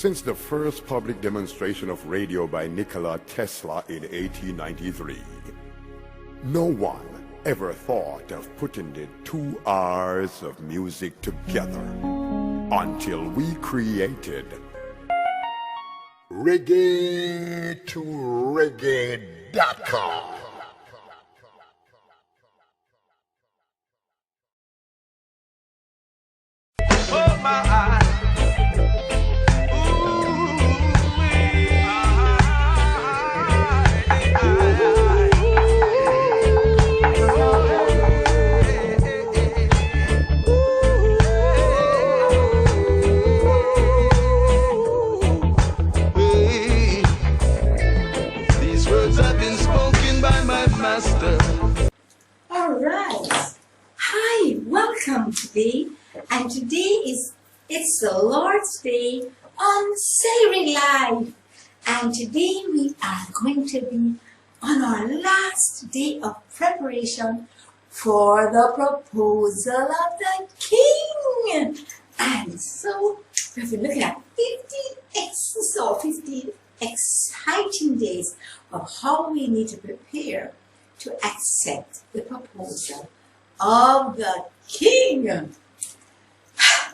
Since the first public demonstration of radio by Nikola Tesla in 1893, no one ever thought of putting the 2 hours of music together until we created reggae2reggae.com. Oh my these words have been spoken by my master. All right. Hi, welcome today. And today it's the Lord's Day on Celebrate Life. And today we are going to be on our last day of preparation for the proposal of the King. And so we've been looking at 15 exciting days of how we need to prepare to accept the proposal of the King.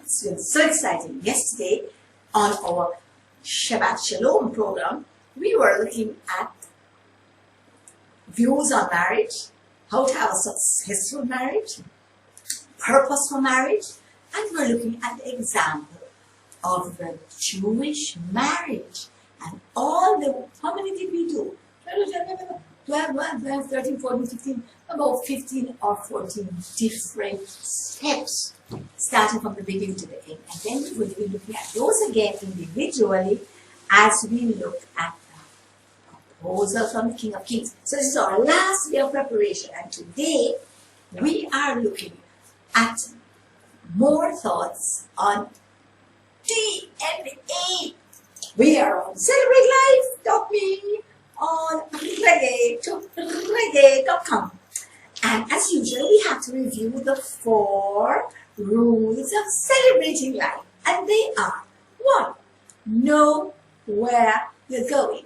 It's been so exciting. Yesterday on our Shabbat Shalom program, we were looking at views on marriage, how to have a successful marriage, purpose for marriage, and we're looking at the example of the Jewish marriage and all the, how many did we do? 12, 13, 14, 15, about 15 or 14 different steps, starting from the beginning to the end. And then we will be looking at those again individually as we look at the proposal from the King of Kings. So this is our last day of preparation, and today we are looking at more thoughts on DNA. We are on CelebrateLife.me on reggae2reggae.com. And as usual, we have to review the 4 rules of celebrating life. And they are: 1, know where you're going.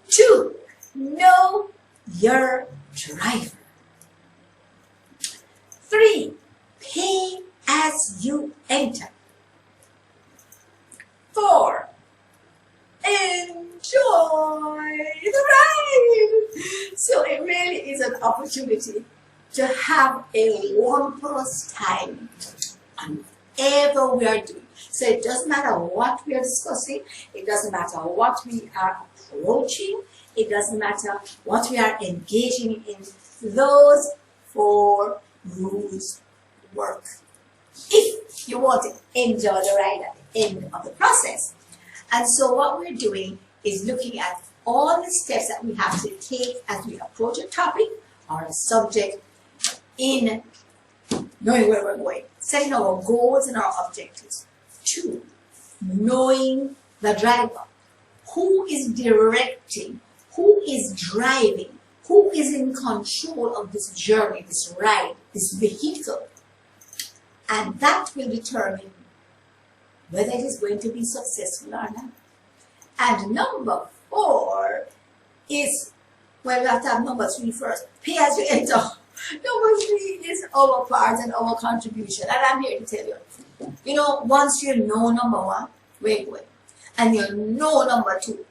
2, know your driver. 3, pay as you enter. 4, enjoy the ride. So it really is an opportunity to have a wondrous time on whatever we are doing. So it doesn't matter what we are discussing, it doesn't matter what we are approaching, it doesn't matter what we are engaging in. Those 4 rules work if you want to enjoy the ride at the end of the process. And so what we're doing is looking at all the steps that we have to take as we approach a topic or a subject in knowing where we're going, setting our goals and our objectives. 2, knowing the driver. Who is directing? Who is driving? Who is in control of this journey, this ride, this vehicle? And that will determine whether it is going to be successful or not. And number 4 is, well, we have to have number 3 first. Pay as you enter. Number 3 is our part and our contribution. And I'm here to tell you, you know, once you know number 1, where you're going, and you know number 2,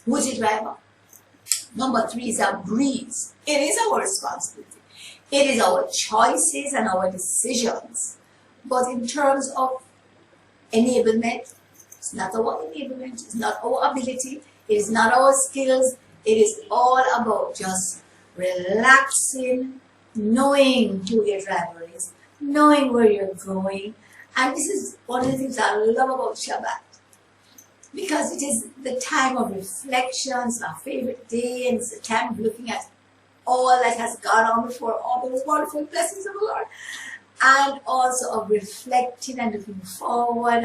who's your driver? Number 3 is a breeze. It is our responsibility. It is our choices and our decisions. But in terms of enablement, it's not our enablement, it's not our ability, it is not our skills, it is all about just relaxing, knowing who your driver is, knowing where you're going. And this is one of the things I love about Shabbat, because it is the time of reflection. It's my favorite day, and it's the time of looking at all that has gone on before, all those wonderful blessings of the Lord, and also of reflecting and looking forward.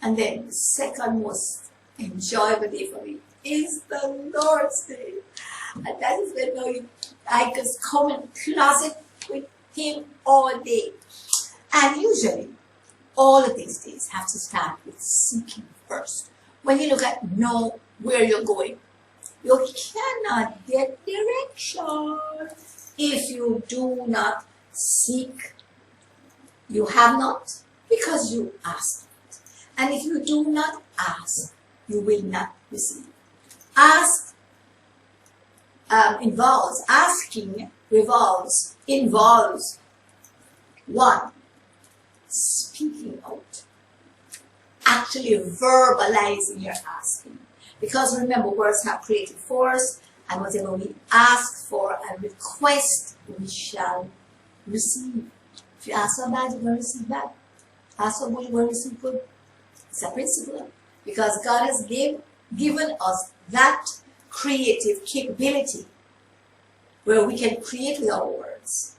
And then the second most enjoyable day for me is the Lord's Day. And that is when I just come in the closet with Him all day. And usually, all of these days have to start with seeking first. When you look at know where you're going, you cannot get direction if you do not seek. You have not because you ask not. And if you do not ask, you will not receive. Ask involves one, speaking out, actually verbalizing your asking. Because remember, words have creative force, and whatever we ask for and request, we shall receive. If you ask for bad, you're going to receive bad. Ask for good, you're going to receive good. It's a principle. Because God has given us that creative capability where we can create with our words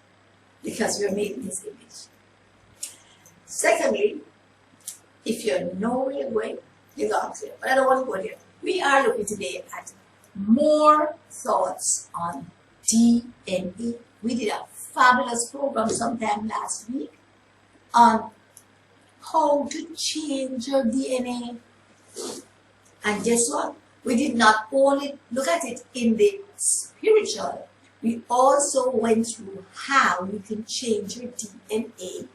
because we are made in His image. Secondly, if you know where you're going, you're going to. But I don't want to go there. We are looking today at more thoughts on DNA. We did a fabulous program sometime last week on how to change your DNA. And guess what? We did not only look at it in the spiritual, we also went through how you can change your DNA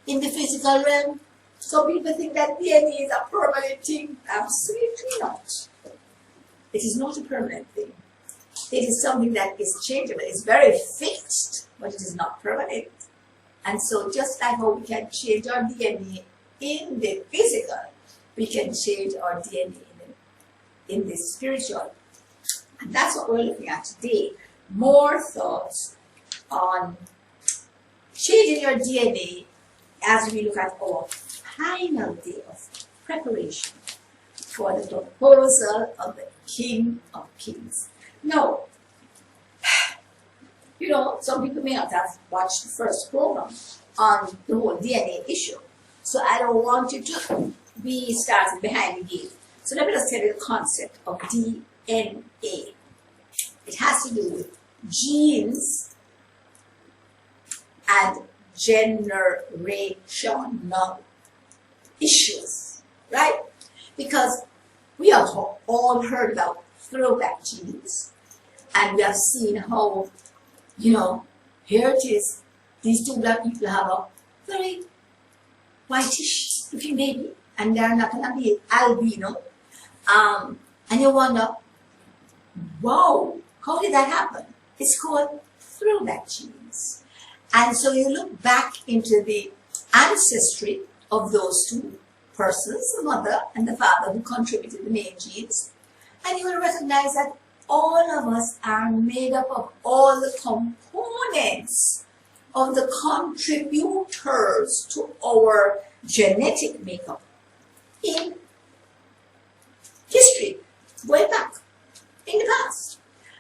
in the physical realm. Some people think that DNA is a permanent thing. Absolutely not. It is not a permanent thing. It is something that is changeable. It's very fixed, but it is not permanent. And so just like how we can change our DNA in the physical, we can change our DNA in the spiritual. And that's what we're looking at today. More thoughts on changing your DNA as we look at our final day of preparation for the proposal of the King of Kings. Now, you know, some people may not have watched the first program on the whole DNA issue. So I don't want you to be starting behind the game. So let me just tell you the concept of DNA. It has to do with genes and generational issues, right? Because we have all heard about throwback genes, and we have seen how, you know, here it is, these two black people have a very whitish looking baby, and they're not gonna be albino. And you wonder, wow, how did that happen? It's called throwback genes. And so you look back into the ancestry of those two persons, the mother and the father who contributed the main genes, and you will recognize that all of us are made up of all the components of the contributors to our genetic makeup in history, way back in the past.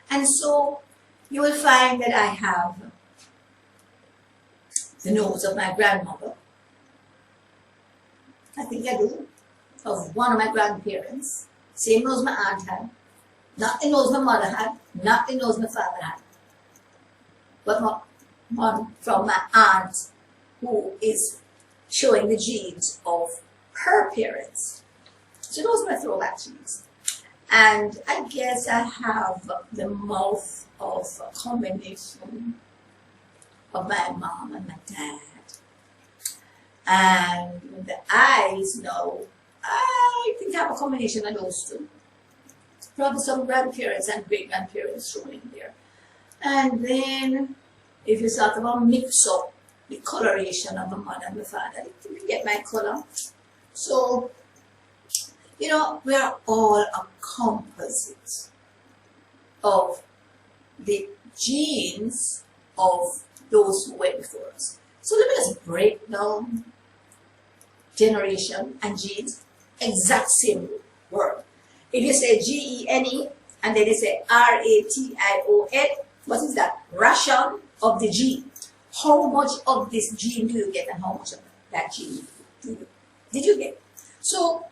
And so you will find that I have the nose of my grandmother. I think I do. Of one of my grandparents. Same nose my aunt had. Not the nose my mother had. Not the nose my father had. But one from my aunt who is showing the genes of her parents. So those are my throwback genes. And I guess I have the mouth of a combination of my mom and my dad. And with the eyes, no, I think I have a combination of those two. Probably some grandparents and great-grandparents thrown in there. And then, if you sort of mix up the coloration of the mother and the father, you can get my color. So, you know, we are all a composite of the genes of those who went before us. So let me just break down generation and genes, exact same word. If you say G-E-N-E and then you say R-A-T-I-O-N, what is that? Ration of the gene. How much of this gene do you get and how much of that gene did you get? So,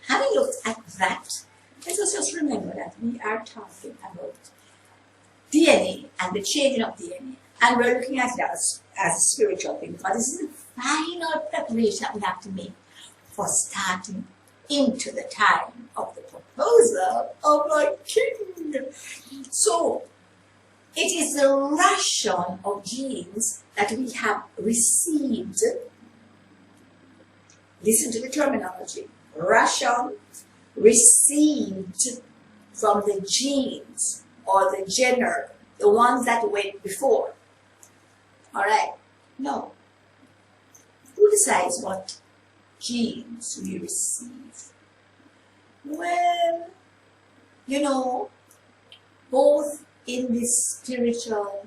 having looked at that, let us just remember that we are talking about DNA and the changing of DNA. And we're looking at it as a spiritual thing, but this is the final preparation that we have to make for starting into the time of the proposal of my king. So, it is the ration of genes that we have received. Listen to the terminology. Ration received from the genes or the gender, the ones that went before. Alright? No. Who decides what genes we receive? Well, you know, both in the spiritual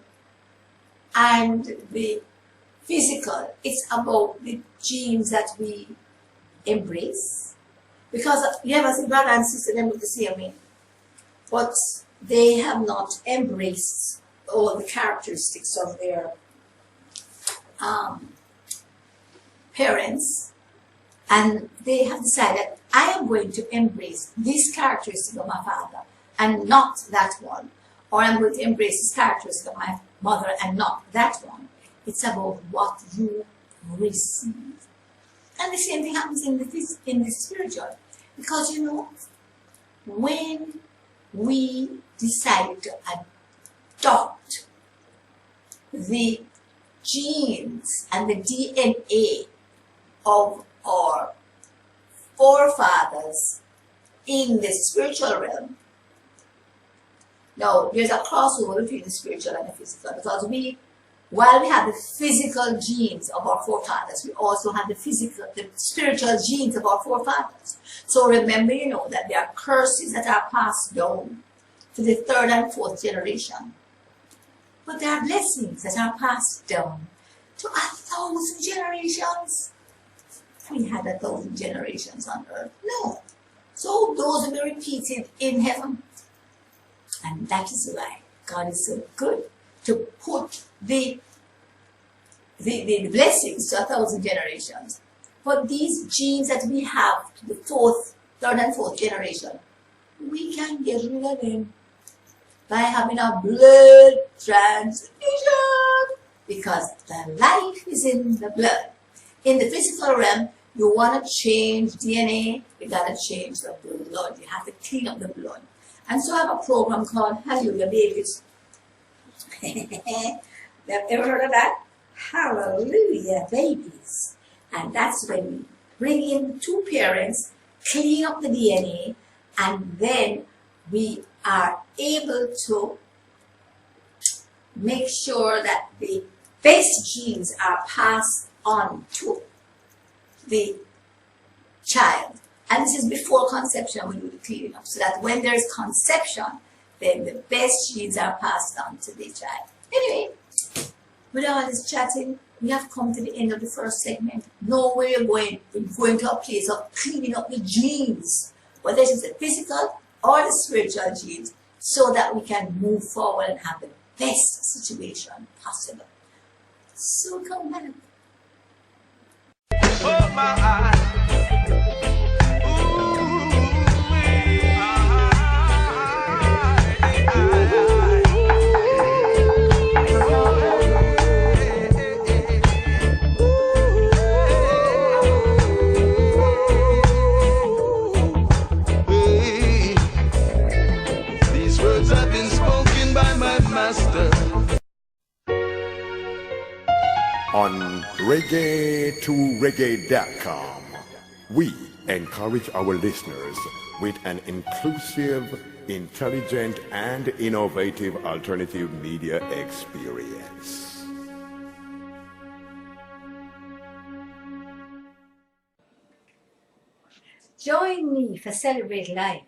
and the physical, it's about the genes that we embrace. Because you ever see brother and sister, them look the same way, but they have not embraced all the characteristics of their parents, and they have decided, I am going to embrace this characteristic of my father and not that one, or I'm going to embrace this characteristic of my mother and not that one. It's about what you receive. And the same thing happens in the spiritual. Because, you know, when we decide to adopt the genes and the DNA of our forefathers in the spiritual realm, now there's a crossover between the spiritual and the physical, because while we have the physical genes of our forefathers, we also have the spiritual genes of our forefathers. So remember, you know, that there are curses that are passed down to the third and fourth generation. But there are blessings that are passed down to 1,000 generations. We had 1,000 generations on earth. No. So those will be repeated in heaven. And that is why God is so good to put the blessings to 1,000 generations. But these genes that we have to the third and fourth generation, we can get rid of them by having a blood transfusion, because the life is in the blood. In the physical realm, you want to change DNA, you got to change the blood. You have to clean up the blood. And so I have a program called Hallelujah Babies. Have ever heard of that? Hallelujah Babies. And that's when we bring in two parents, clean up the DNA, and then we are able to make sure that the best genes are passed on to the child. And this is before conception we do the cleaning up, so that when there is conception, then the best genes are passed on to the child. Anyway, with all this chatting, we have come to the end of the first segment. Now we're going to a place of cleaning up the genes, whether it's the physical or the spiritual genes, so that we can move forward and have the best situation possible. So come back. Oh my these words have been spoken by my master. On reggae2reggae.com, we encourage our listeners with an inclusive, intelligent, and innovative alternative media experience. Join me for Celebrate Life,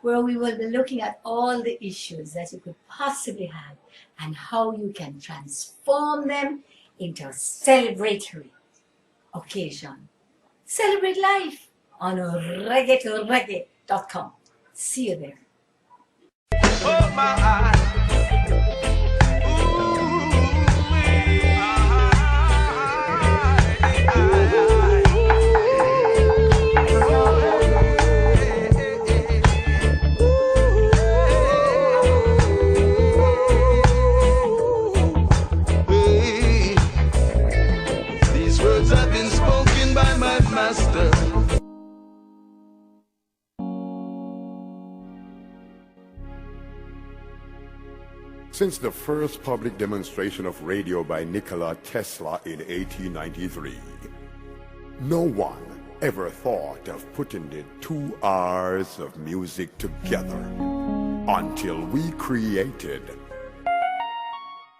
where we will be looking at all the issues that you could possibly have and how you can transform them into a celebratory occasion. Celebrate Life on reggae2reggae.com. See you there. Oh my these words Since the first public demonstration of radio by Nikola Tesla in 1893, no one ever thought of putting the 2 hours of music together until we created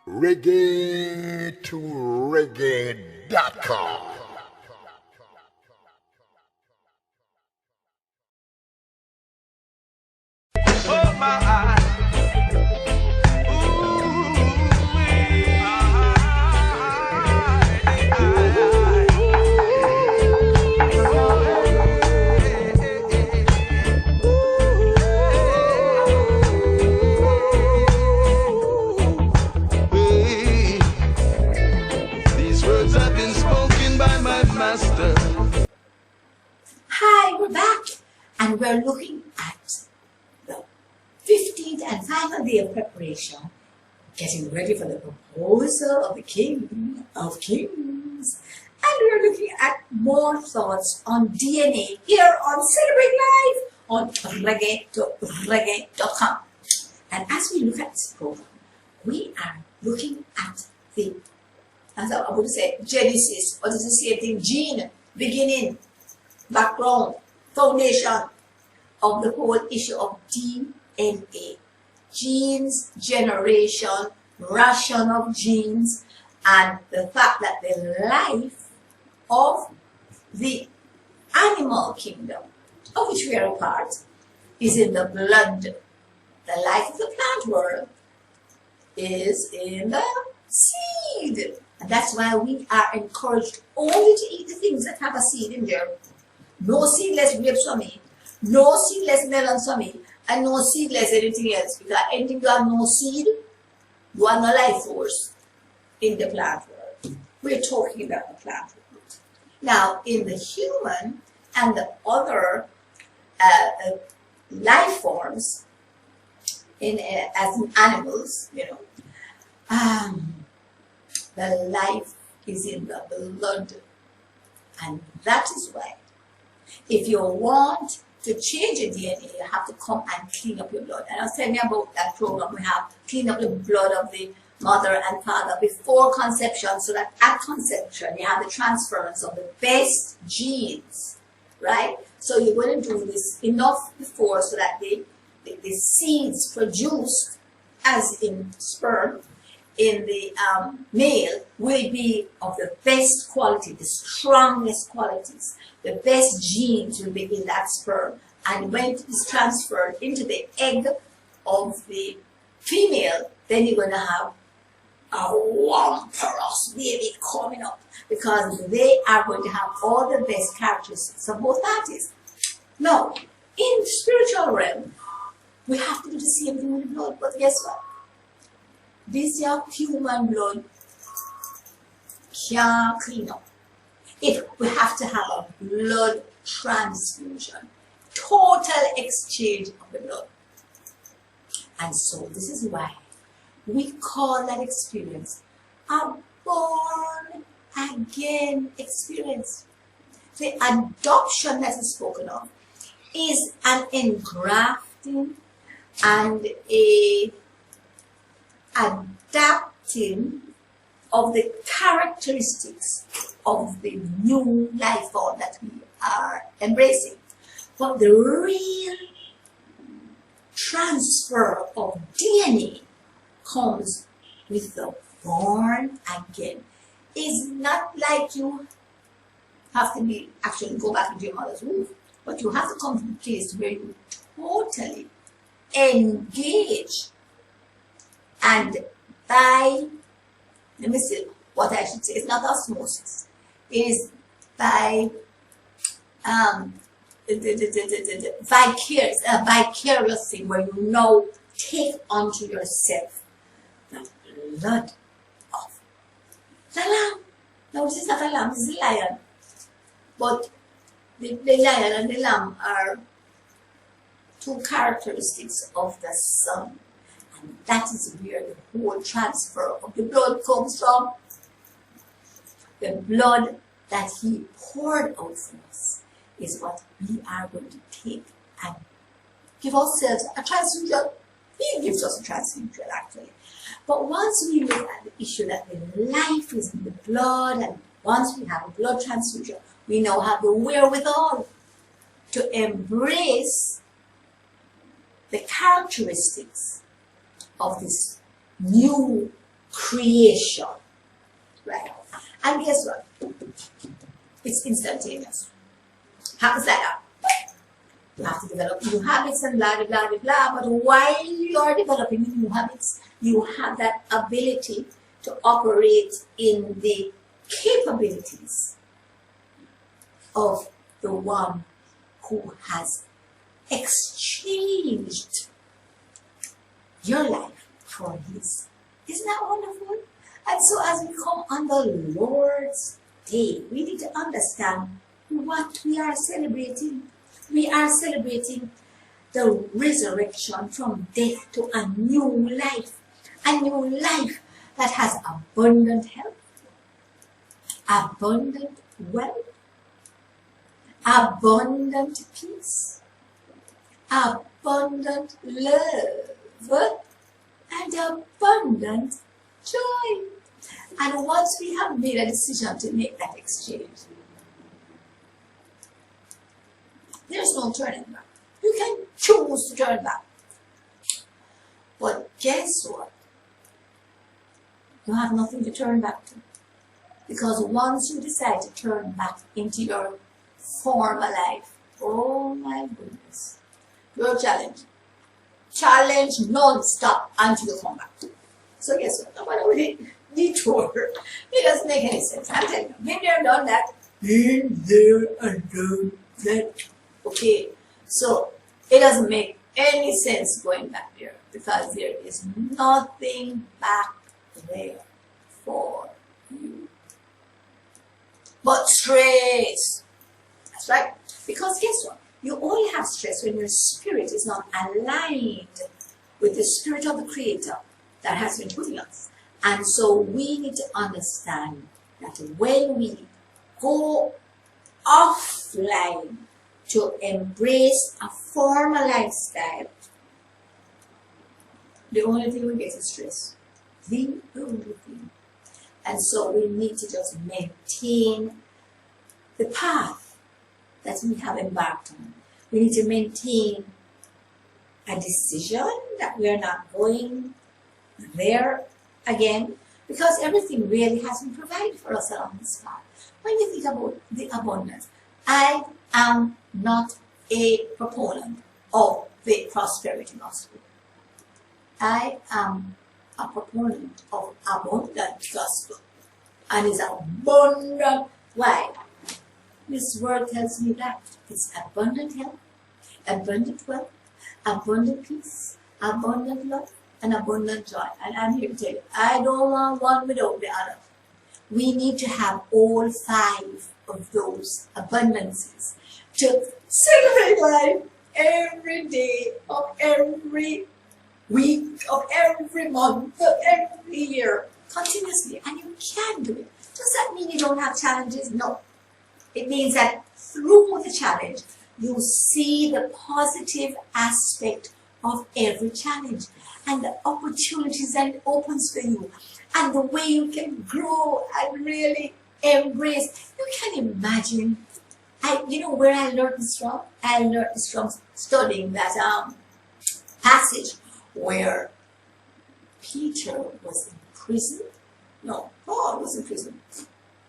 reggae2reggae.com. Oh my. Hi, we're back, and we're looking at the 15th and final day of preparation, getting ready for the proposal of the King of Kings. And we're looking at more thoughts on DNA here on Celebrate Live on reggae2reggae.com. And as we look at this program, we are looking at the, as I would say, Genesis, or does it say thing, gene, beginning, background, foundation of the whole issue of DNA. Genes, generation, ration of genes, and the fact that the life of the animal kingdom, of which we are a part, is in the blood. The life of the plant world is in the seed. And that's why we are encouraged only to eat the things that have a seed in there. No seedless grapes for me, no seedless melons for me, and no seedless anything else. Because anything you have no seed, you have no life force in the plant world. We're talking about the plant world. Now, in the human and the other life forms, as in animals, the life is in the blood. And that is why, if you want to change your DNA, you have to come and clean up your blood. And I was telling you about that program we have, clean up the blood of the mother and father before conception, so that at conception you have the transference of the best genes, right? So you're going to do this enough before so that the seeds produced, as in sperm, in the male will be of the best quality, the strongest qualities. The best genes will be in that sperm. And when it is transferred into the egg of the female, then you're going to have a wondrous baby coming up, because they are going to have all the best characteristics of both parties. Now, in the spiritual realm, we have to do the same thing with the blood, but guess what? This human blood can't clean up. We have to have a blood transfusion, total exchange of the blood. And so this is why we call that experience a born again experience. The adoption that is spoken of is an engrafting and a adapting of the characteristics of the new life form that we are embracing. But the real transfer of DNA comes with the born again. It's not like you have to be actually go back into your mother's womb, but you have to come to a place where you totally engage. And by, let me see what I should say, it's not osmosis, it is by vicarious thing, where you now take unto yourself the blood of the lamb. No, this is not a lamb, this is a lion. But the lion and the lamb are two characteristics of the Son. And that is where the whole transfer of the blood comes from. The blood that He poured out for us is what we are going to take and give ourselves a transfusion. He gives us a transfusion actually. But once we look at the issue that the life is in the blood, and once we have a blood transfusion, we now have the wherewithal to embrace the characteristics of this new creation. Right? And guess what? It's instantaneous. Happens like that. You have to develop new habits and blah, blah, blah, blah. But while you are developing new habits, you have that ability to operate in the capabilities of the one who has exchanged your life for his. Isn't that wonderful? And so as we come on the Lord's Day, we need to understand what we are celebrating. We are celebrating the resurrection from death to a new life that has abundant health, abundant wealth, abundant peace, abundant love, and abundant joy. And once we have made a decision to make that exchange, there's no turning back. You can choose to turn back. But guess what? You have nothing to turn back to. Because once you decide to turn back into your former life, oh my goodness, you're challenged. Challenge non-stop until you come back. So guess what? No matter what it detour, it doesn't make any sense. I'm telling you, been there, done that. Been there and done that. Okay, so it doesn't make any sense going back there because there is nothing back there for you but stress. That's right. Because guess what? You only have stress when your spirit is not aligned with the spirit of the Creator that has been putting us. And so we need to understand that when we go offline to embrace a former lifestyle, the only thing we get is stress. The only thing. And so we need to just maintain the path that we have embarked on. We need to maintain a decision that we are not going there again, because everything really has been provided for us along this path. When you think about the abundance, I am not a proponent of the prosperity gospel. I am a proponent of abundant gospel. And it's abundant. Why? This word tells me that it's abundant health, abundant wealth, abundant peace, abundant love, and abundant joy. And I'm here to tell you, I don't want one without the other. We need to have all five of those abundances to celebrate life every day of every week, of every month, of every year, continuously. And you can do it. Does that mean you don't have challenges? No. It means that through the challenge, you see the positive aspect of every challenge and the opportunities that it opens for you and the way you can grow and really embrace. You can imagine. You know where I learned this from? I learned this from studying that passage where Peter was in prison. No, Paul was in prison.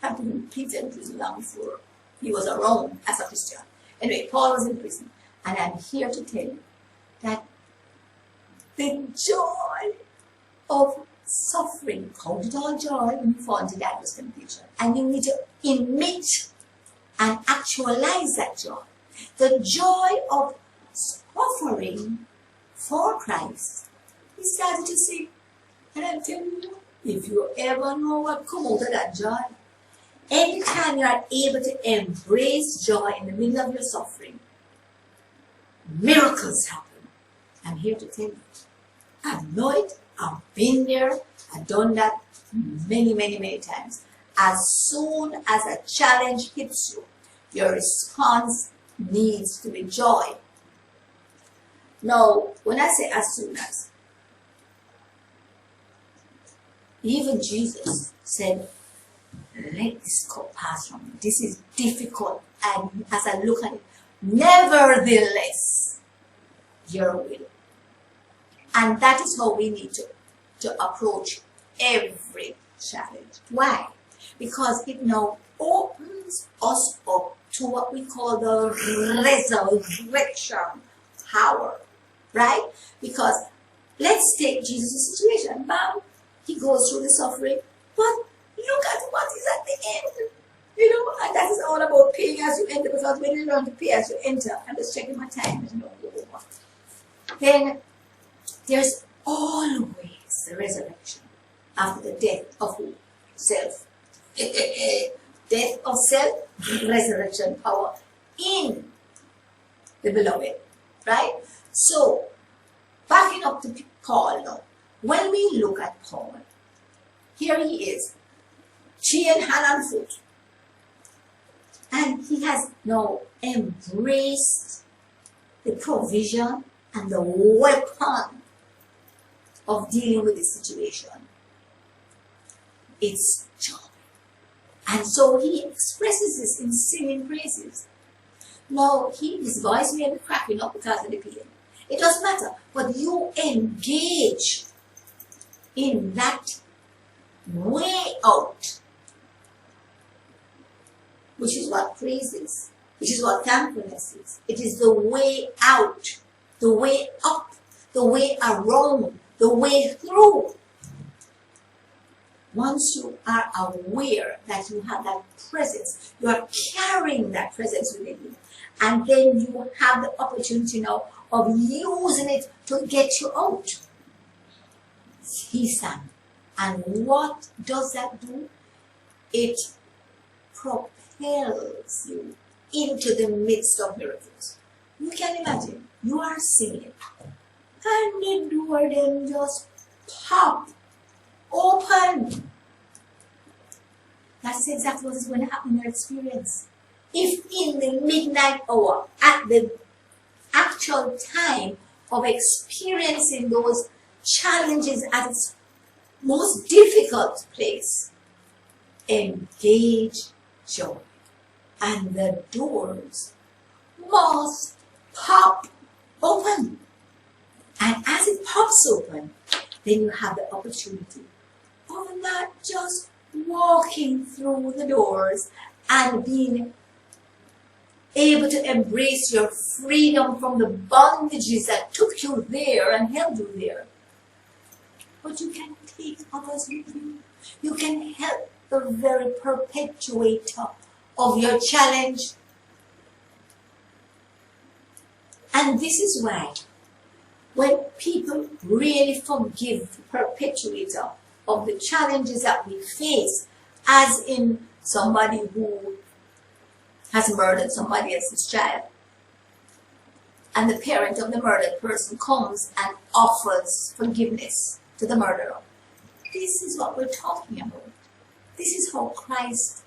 I've been Peter in prison long before he was around as a Christian. Anyway, Paul was in prison. And I'm here to tell you that the joy of suffering, count it all joy when you fall into diverse temptation. And you need to emit and actualize that joy. The joy of suffering for Christ. He started to see. And I'm telling you, if you ever know what come out of that joy, anytime you are able to embrace joy in the middle of your suffering, miracles happen. I'm here to tell you. I know it. I've been there. I've done that many, many, many times. As soon as a challenge hits you, your response needs to be joy. Now, when I say as soon as, Even Jesus said, let this cup pass from me. This is difficult. And as I look at it, nevertheless, your will. And that is how we need to approach every challenge. Why? Because it now opens us up to what we call the resurrection power. Right? Because let's take Jesus' situation. Bam, he goes through the suffering, but look at what is at the end. You know, and that is all about paying as you enter, because when you learn to pay as you enter, I'm just checking my time, then there's always the resurrection after the death of who? Self. Death of self, resurrection power in the beloved. Right? So, backing up to Paul now, when we look at Paul, here he is, chained hand and foot, and he has now embraced the provision and the weapon of dealing with the situation. It's joy. And so he expresses this in singing praises. Now, his voice may be cracking up because of the pain. It doesn't matter, but you engage in that way out, which is what praise is, which is what thankfulness is. It is the way out, the way up, the way around, the way through. Once you are aware that you have that presence, you are carrying that presence within you, and then you have the opportunity now of using it to get you out. He sang. And what does that do? It propels you into the midst of miracles. You can imagine, you are singing, and the door then just pop open. That's exactly what is going to happen in your experience. If in the midnight hour, at the actual time of experiencing those challenges at its most difficult place, engage joy, and the doors must pop open. And as it pops open, then you have the opportunity of not just walking through the doors and being able to embrace your freedom from the bondages that took you there and held you there, but you can take others with you. You can help the very perpetuator of your challenge. And this is why when people really forgive the perpetuator of the challenges that we face, as in somebody who has murdered somebody else's child, and the parent of the murdered person comes and offers forgiveness to the murderer. This is what we're talking about. This is how Christ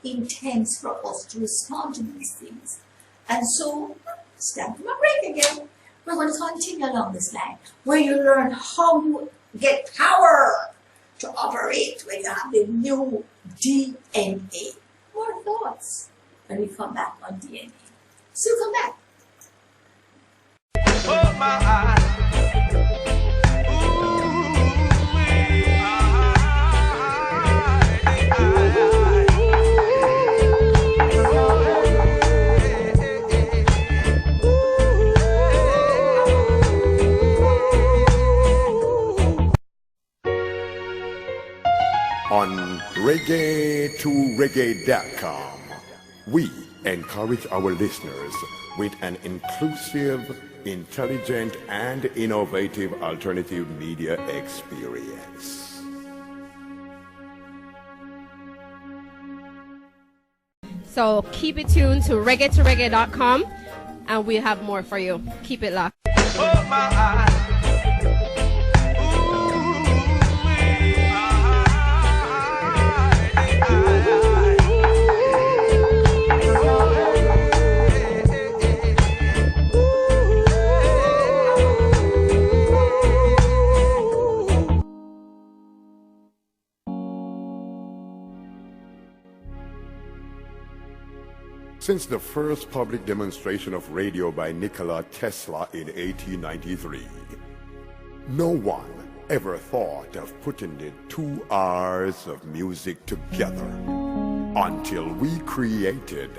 intends for us to respond to these things. And so, stand for my break again. We're going to continue along this line, where you learn how you get power to operate when you have the new DNA. More thoughts when we come back on DNA. So come back. Oh my. On reggae2reggae.com, we encourage our listeners with an inclusive, intelligent, and innovative alternative media experience. So keep it tuned to reggae2reggae.com and we'll have more for you. Keep it locked. Oh my. Since the first public demonstration of radio by Nikola Tesla in 1893, no one ever thought of putting the 2 hours of music together until we created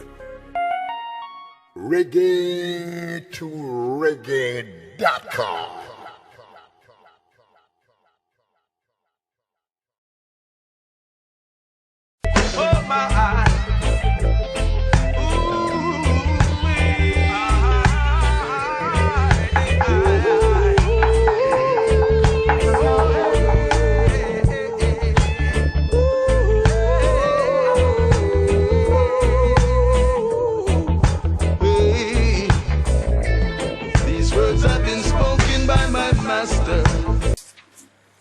reggae2reggae.com. Oh my.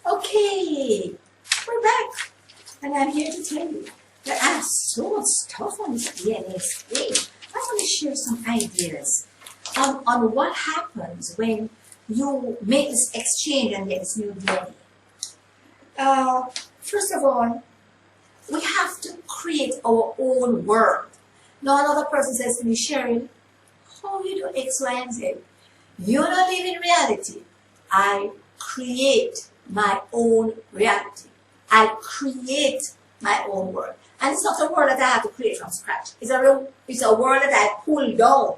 Okay, we're back, and I'm here to tell you that I have so much stuff on this DNA screen. I want to share some ideas on what happens when you make this exchange and get this new DNA. First of all, we have to create our own world. Now another person says to me, Sharon, how you do X, Y, and Z? You don't live in reality. I create my own reality. I create my own world. And it's not a world that I have to create from scratch. It's a world that I pull down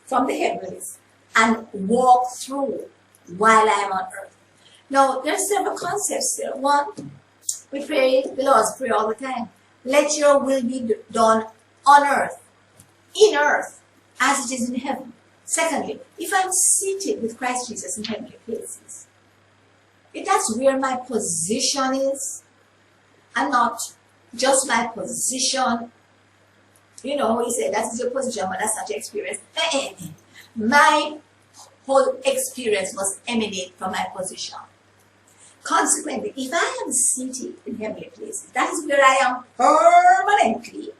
from the heavens and walk through while I'm on earth. Now, there's several concepts here. One, we pray, the Lord's Prayer all the time. Let your will be done on earth, in earth, as it is in heaven. Secondly, if I'm seated with Christ Jesus in heavenly places, if that's where my position is, and not just my position, you know, he said that is your position, but that's not your experience. My whole experience must emanate from my position. Consequently, if I am seated in heavenly places, that is where I am permanently.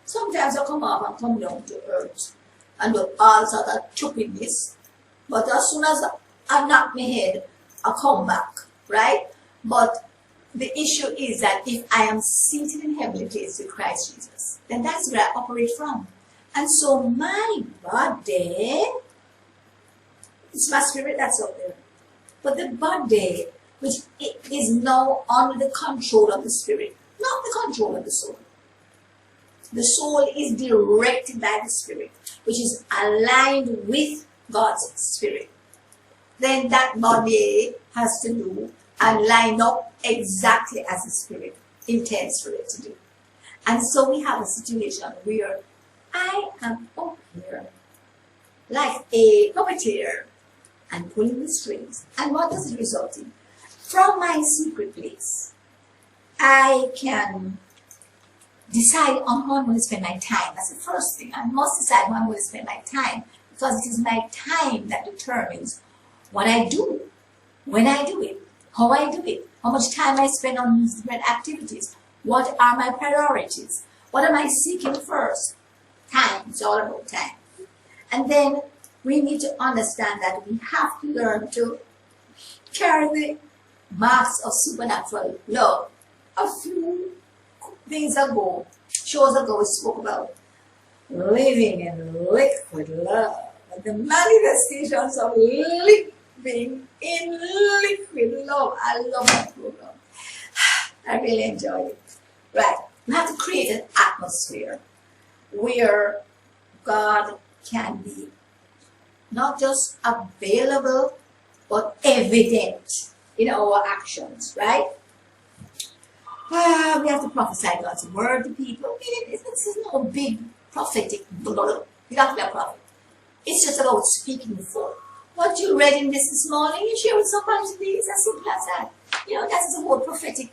Sometimes I come up and come down to earth and do all sort of stupidness, but as soon as I knock my head, I come back, right? But the issue is that if I am seated in heavenly places with Christ Jesus, then that's where I operate from. And so my body, it's my spirit that's up there. But the body, which is now under the control of the spirit, not the control of the soul. The soul is directed by the spirit, which is aligned with God's spirit. Then that body has to do and line up exactly as the spirit intends for it to do. And so we have a situation where I am up here like a puppeteer and pulling the strings. And what does it result in? From my secret place, I can decide on how I'm going to spend my time. That's the first thing. I must decide how I'm going to spend my time, because it is my time that determines what I do, when I do it, how I do it, how much time I spend on these different activities, what are my priorities, what am I seeking first? Time. It's all about time. And then we need to understand that we have to learn to carry the marks of supernatural love. A few shows ago, we spoke about living in liquid love, and the manifestations of living in liquid love. I love that program. I really enjoy it. Right, we have to create an atmosphere where God can be not just available, but evident in our actions, right? We have to prophesy God's word to people. This is no big prophetic. You have to be a prophet. It's just about speaking forth. What you read in this morning, you share with somebody today. It's as simple as that. You know, that's the whole prophetic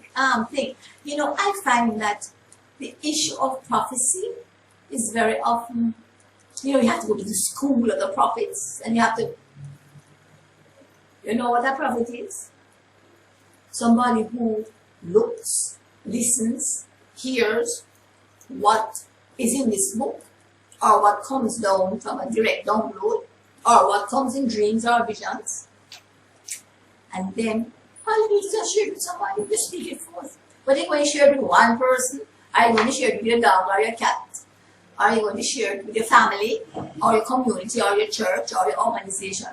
thing. You know, I find that the issue of prophecy is very often, you know, you have to go to the school of the prophets, and you have to, you know what a prophet is? Somebody who looks, listens, hears what is in this book, or what comes down from a direct download, or what comes in dreams or visions. And then all you need to just share it with somebody, just speak it forth. But then when you share it with one person, or when you share it with your dog or your cat, Are you going to share it with your family, or your community, or your church, or your organization?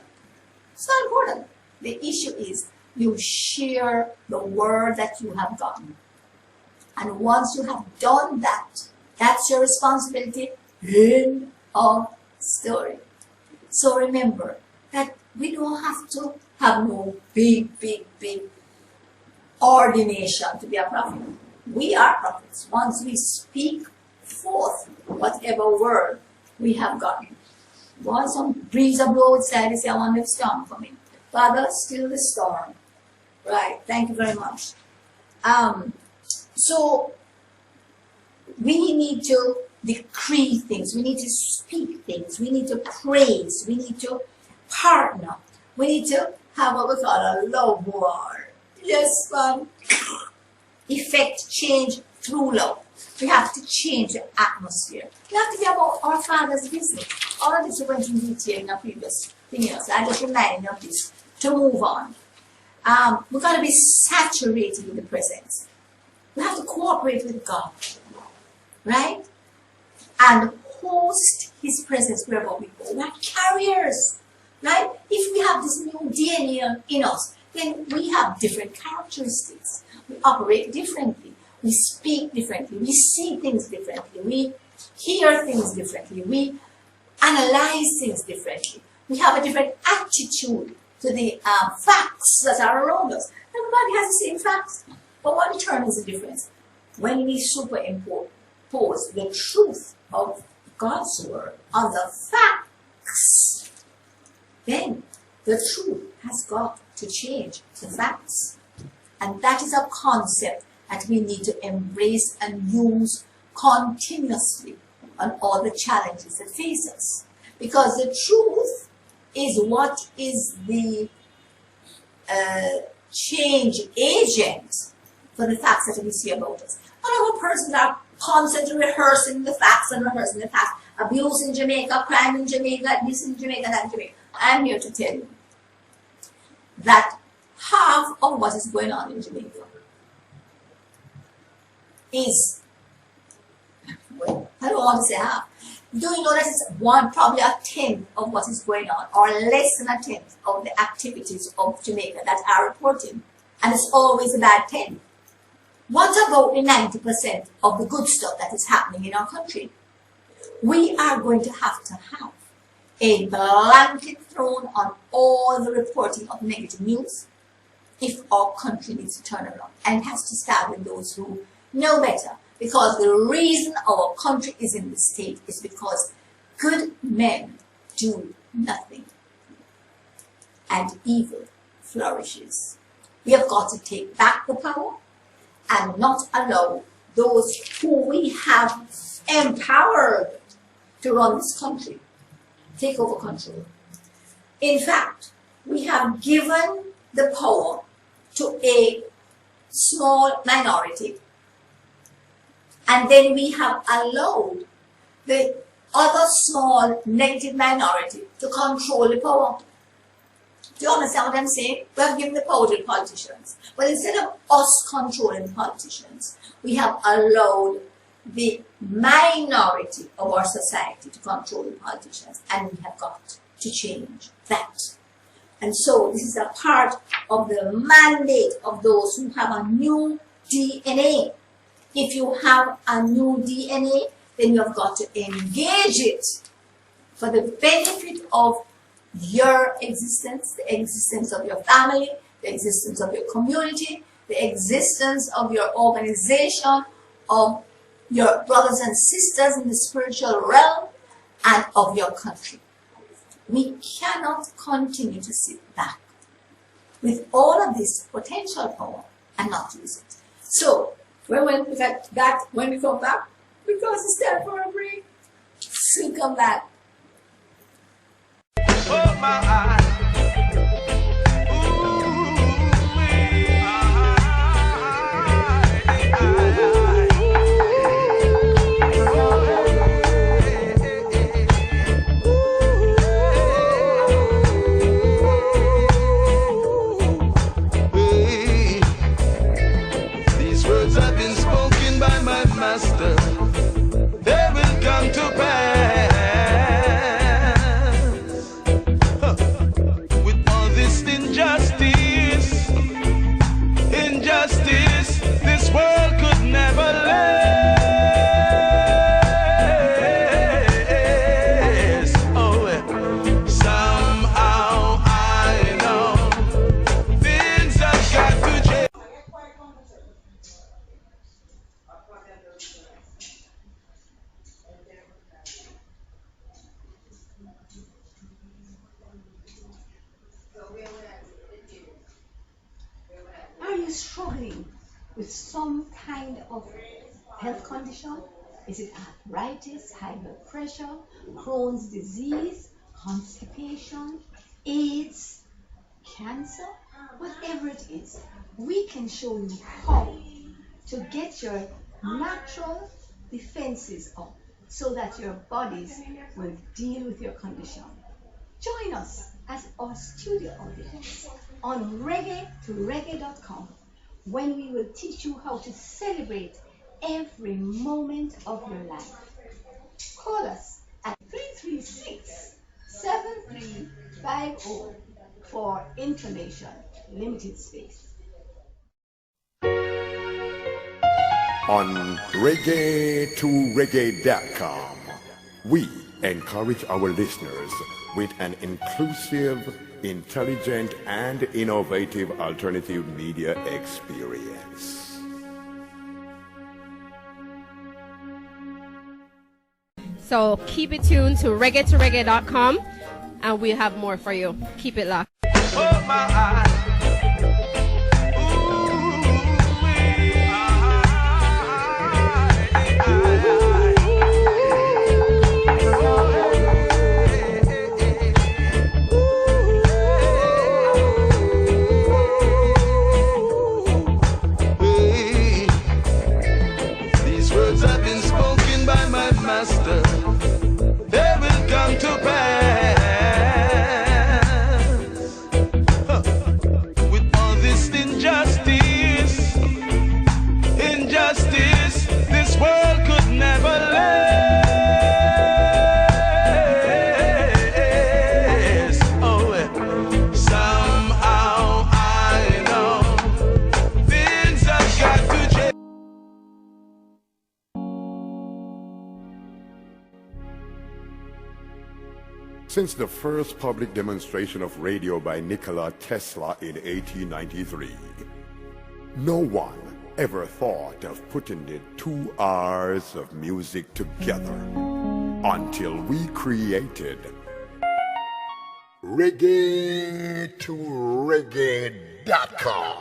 It's not important. The issue is you share the word that you have gotten. And once you have done that, that's your responsibility. End of story. So remember that we don't have to have no big ordination to be a prophet. We are prophets. Once we speak forth whatever word we have gotten. Once some breeze of blow outside, they say, I want the storm coming. Father, still the storm. Right, thank you very much. So we need to decree things, we need to speak things, we need to praise, we need to partner, we need to have what we call a love war. Yes, effect change through love. We have to change the atmosphere. We have to be about our Father's business. All of this we went in detail in our previous videos. I just remind you of this to move on. We've got to be saturated with the presence. We have to cooperate with God, right? And host His presence wherever we go. We are carriers, right? If we have this new DNA in us, then we have different characteristics. We operate differently. We speak differently. We see things differently. We hear things differently. We analyze things differently. We have a different attitude to the facts that are around us. Everybody has the same facts, but what determines the difference? When we superimpose the truth of God's word on the facts, then the truth has got to change the facts. And that is a concept that we need to embrace and use continuously on all the challenges that face us. Because the truth is what is the change agent for the facts that we see about us. Not our persons are constantly rehearsing the facts and rehearsing the facts. Abuse in Jamaica, crime in Jamaica, this in Jamaica, that in Jamaica. I'm here to tell you that half of what is going on in Jamaica is, well, I don't want to say half. Do you know that it's probably a tenth of what is going on, or less than a tenth of the activities of Jamaica that are reported, and it's always a bad 10. What about the 90% of the good stuff that is happening in our country? We are going to have a blanket thrown on all the reporting of negative news if our country needs to turn around, and it has to start with those who know better. Because the reason our country is in this state is because good men do nothing and evil flourishes. We have got to take back the power and not allow those who we have empowered to run this country take over control. In fact, we have given the power to a small minority, and then we have allowed the other small negative minority to control the power. Do you understand what I'm saying? We have given the power to the politicians. But instead of us controlling the politicians, we have allowed the minority of our society to control the politicians, and we have got to change that. And so this is a part of the mandate of those who have a new DNA. If you have a new DNA, then you have got to engage it for the benefit of your existence, the existence of your family, the existence of your community, the existence of your organization, of your brothers and sisters in the spiritual realm, and of your country. We cannot continue to sit back with all of this potential power and not use it. So, when we get that, when we come back, because it's time for a break, so come back. Oh my eyes. These words have been spoken by my master. They will come to pass. you struggling with some kind of health condition? Is it arthritis, high blood pressure, Crohn's disease, constipation, AIDS, cancer? Whatever it is, we can show you how to get your natural defenses up so that your bodies will deal with your condition. Join us as our studio audience on reggae2reggae.com when we will teach you how to celebrate every moment of your life. Call us at 336-7350 for information. Limited space. On reggae2reggae.com, we encourage our listeners with an inclusive, intelligent, and innovative alternative media experience. So keep it tuned to reggae2reggae.com, and we'll have more for you. Keep it locked. Oh my eyes. These words have been spoken by my master. They will come to pass. With all this injustice, this world could never last. Oh, somehow I know things have got to change. Since the first public demonstration of radio by Nikola Tesla in 1893, no one ever thought of putting the 2 hours of music together until we created reggae2reggae.com.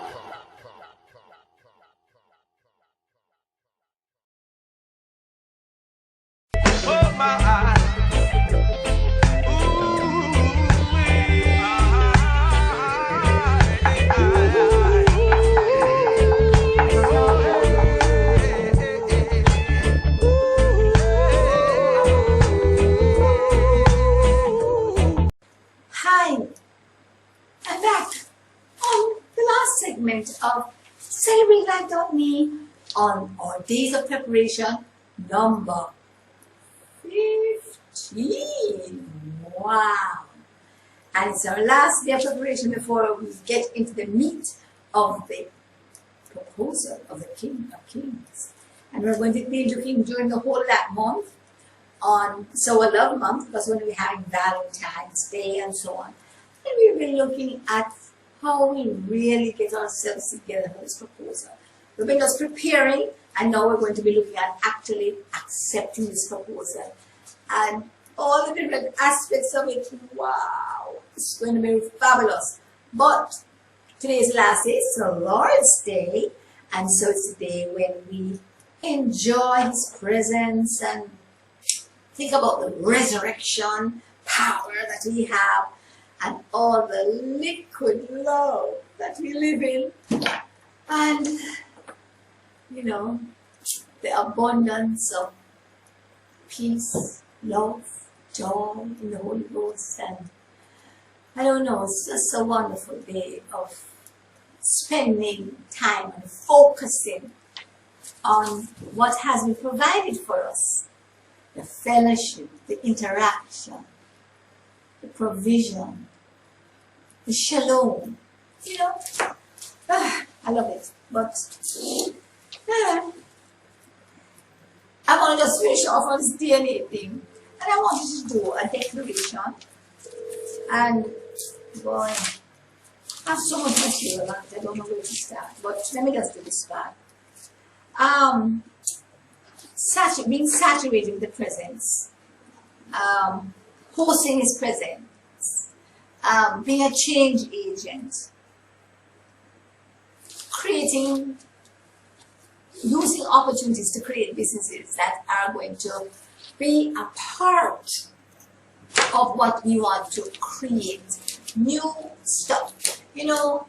Oh my eyes. Hi, I'm back on the last segment of CelebrateLife.me on our days of preparation number 15. Wow! And it's our last day of preparation before we get into the meat of the proposal of the King of Kings. And we're going to be looking during the whole that month on Sour Love Month, because when we have Valentine's Day and so on. And we've been looking at how we really get ourselves together for this proposal. We've been just preparing, and now we're going to be looking at actually accepting this proposal. And all the different aspects of it, wow, it's going to be fabulous. But today is the last day, it's the Lord's Day, and so it's the day when we enjoy His presence and think about the resurrection power that we have and all the liquid love that we live in. And, you know, the abundance of peace, love, joy in the Holy Ghost. And I don't know, it's just a wonderful day of spending time and focusing on what has been provided for us. The fellowship, the interaction, the provision, the shalom, you know. I love it. But I want to just finish off on this DNA thing. And I wanted to do a declaration. And boy, I have so much material on it, I don't know where to start. But let me just do this part. Being saturated with the presence, hosting His presence, being a change agent, using opportunities to create businesses that are going to be a part of what we want to create, new stuff. You know,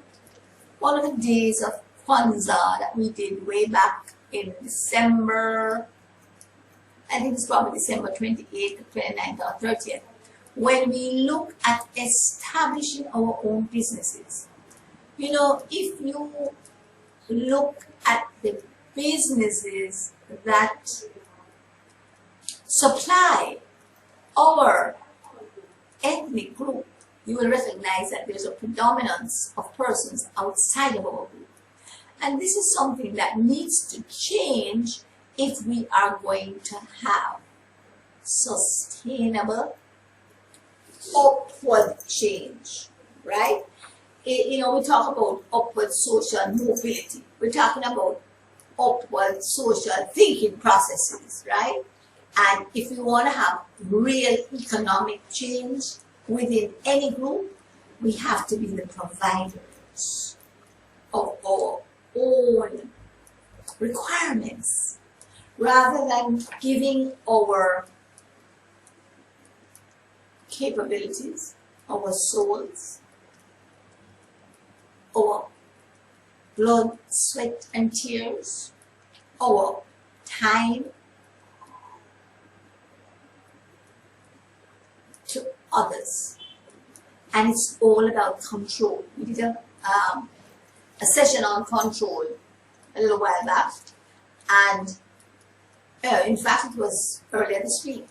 one of the days of Kwanzaa that we did way back in December, I think it's probably December 28th, 29th or 30th, when we look at establishing our own businesses. You know, if you look at the businesses that supply our ethnic group, you will recognize that there's a predominance of persons outside of our group. And this is something that needs to change if we are going to have sustainable upward change, right? You know, we talk about upward social mobility. We're talking about upward social thinking processes, right? And if we want to have real economic change within any group, we have to be the providers of our own requirements, rather than giving our capabilities, our souls, our blood, sweat, and tears, our time to others. And it's all about control. We did a session on control a little while back, and in fact it was earlier this week.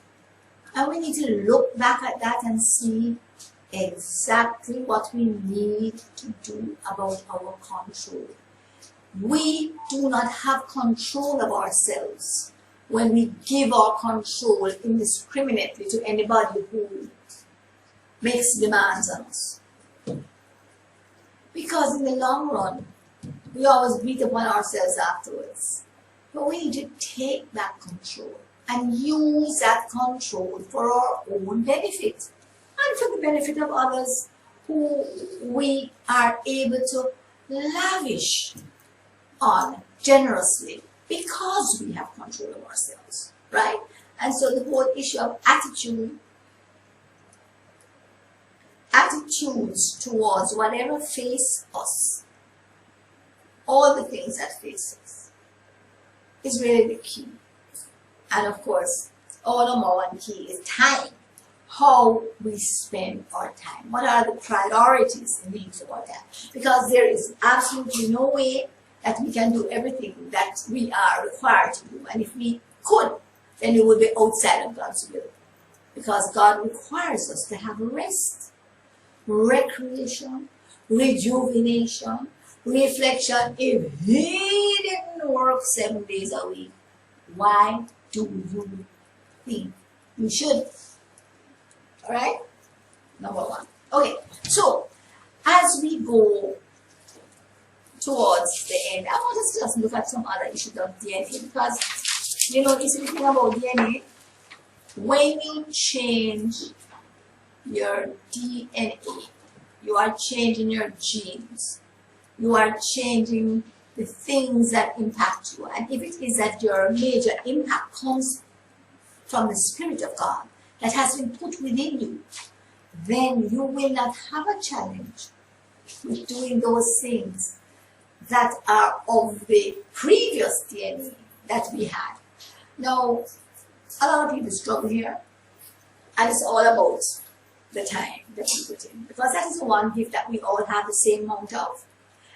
And we need to look back at that and see exactly what we need to do about our control. We do not have control of ourselves when we give our control indiscriminately to anybody who makes demands on us. Because in the long run, we always beat upon ourselves afterwards. But we need to take back control and use that control for our own benefit and for the benefit of others who we are able to lavish on generously because we have control of ourselves, right? And so the whole issue of attitudes towards whatever face us, all the things that face us, is really the key. And of course, our number one key is time. How we spend our time. What are the priorities in things about that? Because there is absolutely no way that we can do everything that we are required to do. And if we could, then we would be outside of God's will. Because God requires us to have rest, recreation, rejuvenation, reflection. If He didn't work 7 days a week, why do you think you should? All right? Number one. Okay, so as we go towards the end, I want us to just look at some other issues of DNA, because, you know, it's the thing about DNA. When you change your DNA, you are changing your genes. You are changing the things that impact you. And if it is that your major impact comes from the Spirit of God that has been put within you, then you will not have a challenge with doing those things that are of the previous DNA that we had. Now, a lot of people struggle here, and it's all about the time that we put in, because that is the one gift that we all have the same amount of.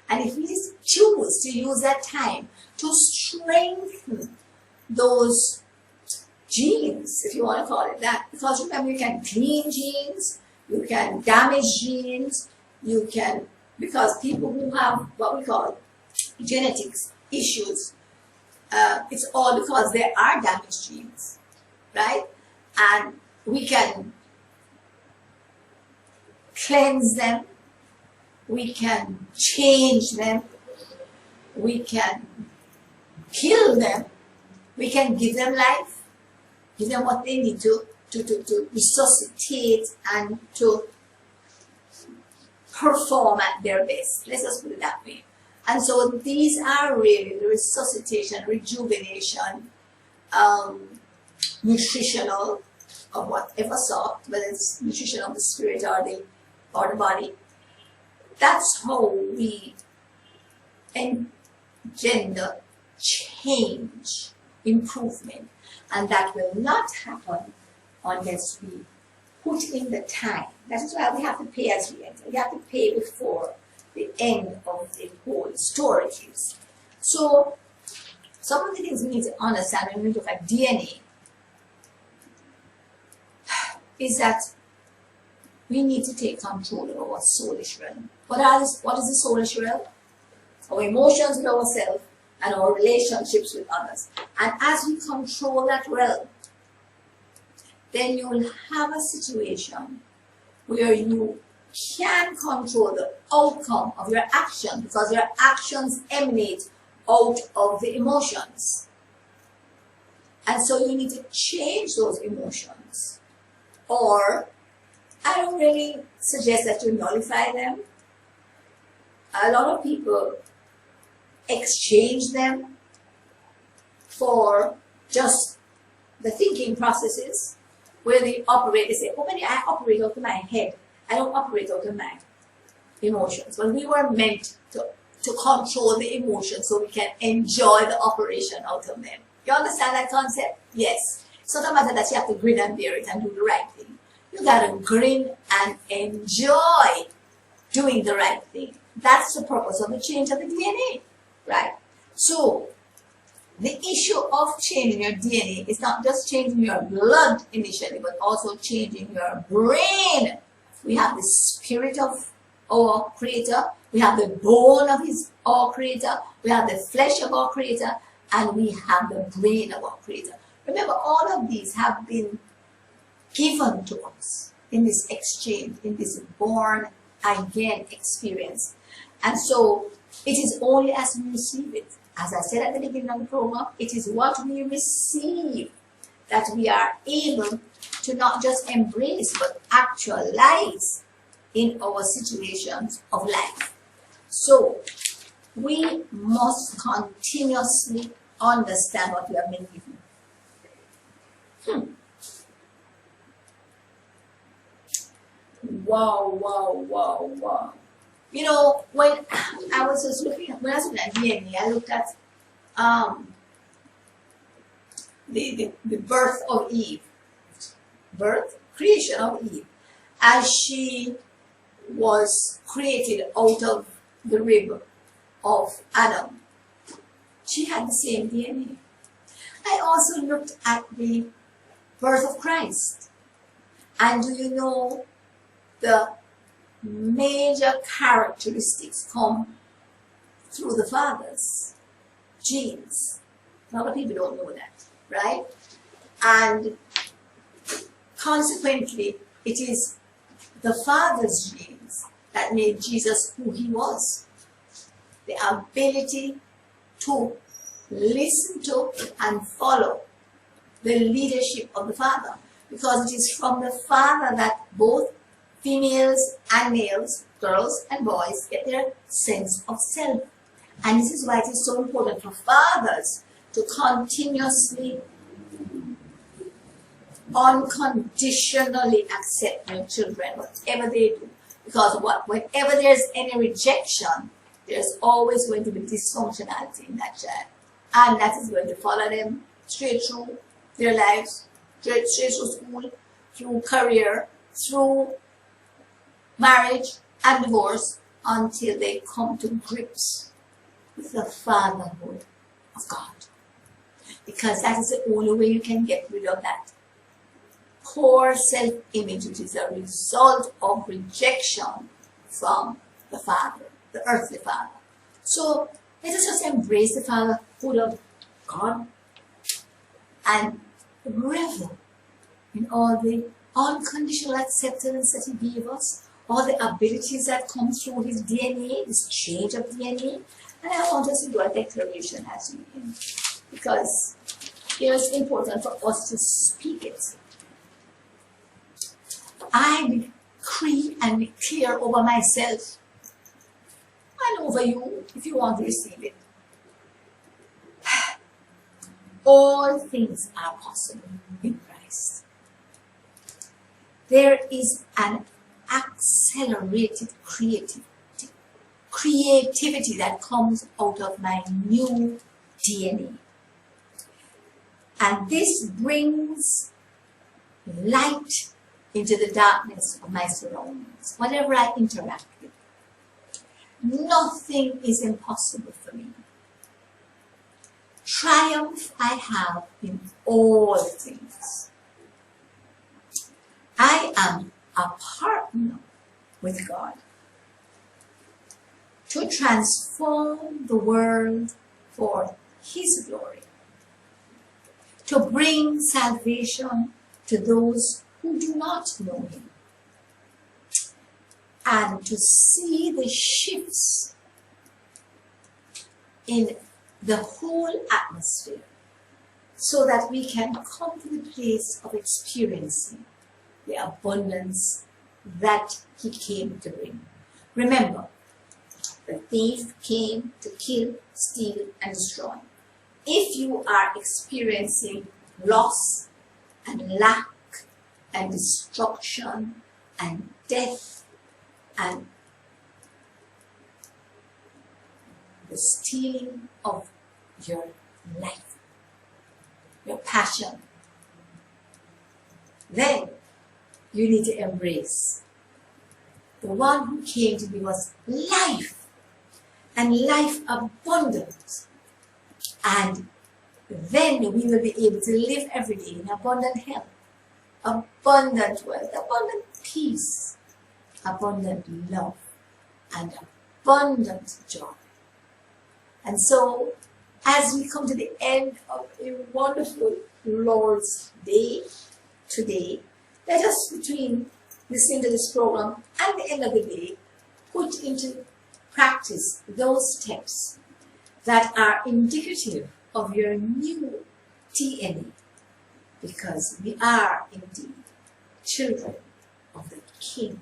And if we choose to use that time to strengthen those genes, if you want to call it that, because remember, you can clean genes, you can damage genes, you can, because people who have what we call genetics issues, it's all because there are damaged genes, right? And we can cleanse them, we can change them, we can kill them, we can give them life, give them what they need to resuscitate and to perform at their best. Let's just put it that way. And so these are really the resuscitation, rejuvenation, nutritional of whatever sort, whether it's nutrition of the spirit or the body. That's how we engender change, improvement, and that will not happen unless we put in the time. That is why we have to pay as we enter. We have to pay before the end of the whole story is. So some of the things we need to understand when we look at DNA is that we need to take control of our soulish realm. What is the soulish realm? Our emotions with ourselves and our relationships with others. And as we control that realm, then you will have a situation where you can control the outcome of your action, because your actions emanate out of the emotions. And so you need to change those emotions. Or I don't really suggest that you nullify them. A lot of people exchange them for just the thinking processes where they operate. They say, oh, but I operate out of my head. I don't operate out of my emotions. Well, we were meant to control the emotions so we can enjoy the operation out of them. You understand that concept? Yes. It's not a matter that you have to grin and bear it and do the right thing. You gotta grin and enjoy doing the right thing. That's the purpose of the change of the DNA, right? So, the issue of changing your DNA is not just changing your blood initially, but also changing your brain. We have the spirit of our Creator, we have the bone of our Creator, we have the flesh of our Creator, and we have the brain of our Creator. Remember, all of these have been given to us in this exchange, in this born again experience. And so it is only as we receive it. As I said at the beginning of the program, it is what we receive that we are able to not just embrace but actualize in our situations of life. So we must continuously understand what we have been given. Wow. You know, when I was just looking at, when I was looking at DNA, I looked at the birth of Eve. Creation of Eve. As she was created out of the rib of Adam. She had the same DNA. I also looked at the birth of Christ. And do you know the major characteristics come through the father's genes? A lot of people don't know that, right? And consequently, it is the father's genes that made Jesus who he was. The ability to listen to and follow the leadership of the father, because it is from the father that both females and males, girls and boys, get their sense of self. And this is why it is so important for fathers to continuously, unconditionally accept their children, whatever they do. Because whenever there's any rejection, there's always going to be dysfunctionality in that child. And that is going to follow them straight through their lives, straight through school, through career, through marriage and divorce, until they come to grips with the fatherhood of God. Because that is the only way you can get rid of that poor self-image, which is a result of rejection from the father, the earthly father. So let us just embrace the fatherhood of God and revel in all the unconditional acceptance that he gave us, all the abilities that come through his DNA, this change of DNA. And I want us to do a declaration as we end, because it is important for us to speak it. I decree and declare over myself, and over you if you want to receive it. All things are possible in Christ. There is an accelerated creativity that comes out of my new DNA. And this brings light into the darkness of my surroundings, whatever I interact with. Nothing is impossible for me. Triumph I have in all things. I am a partner with God to transform the world for His glory, to bring salvation to those who do not know Him, and to see the shifts in the whole atmosphere so that we can come to the place of experiencing the abundance that He came to bring. Remember, the thief came to kill, steal, and destroy. If you are experiencing loss and lack and destruction and death and the stealing of your life, your passion, then you need to embrace the one who came to give us life and life abundant. And then we will be able to live every day in abundant health, abundant wealth, abundant peace, abundant love, and abundant joy. And so, as we come to the end of a wonderful Lord's Day today, let us, between listening to this program and the end of the day, put into practice those steps that are indicative of your new DNA, because we are indeed children of the King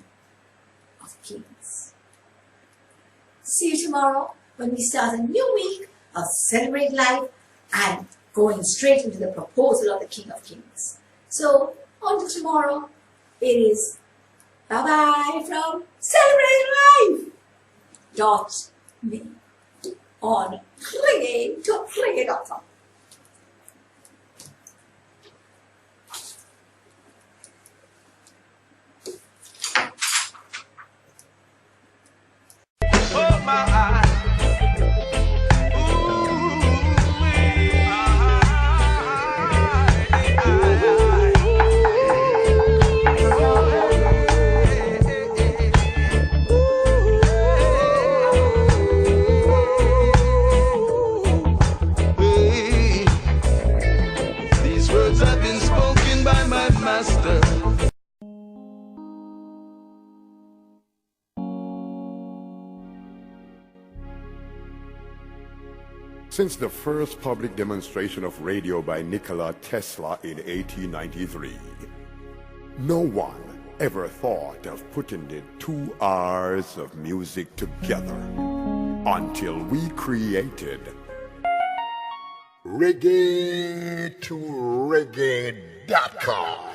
of Kings. See you tomorrow when we start a new week of Celebrate Life and going straight into the proposal of the King of Kings. So, until tomorrow, it is bye-bye from CelebrateLife.me on Klinge.com. Oh my. These words have been spoken by my master. Since the first public demonstration of radio by Nikola Tesla in 1893, no one ever thought of putting the 2 R's of music together until we created Reggae to Reggae.com.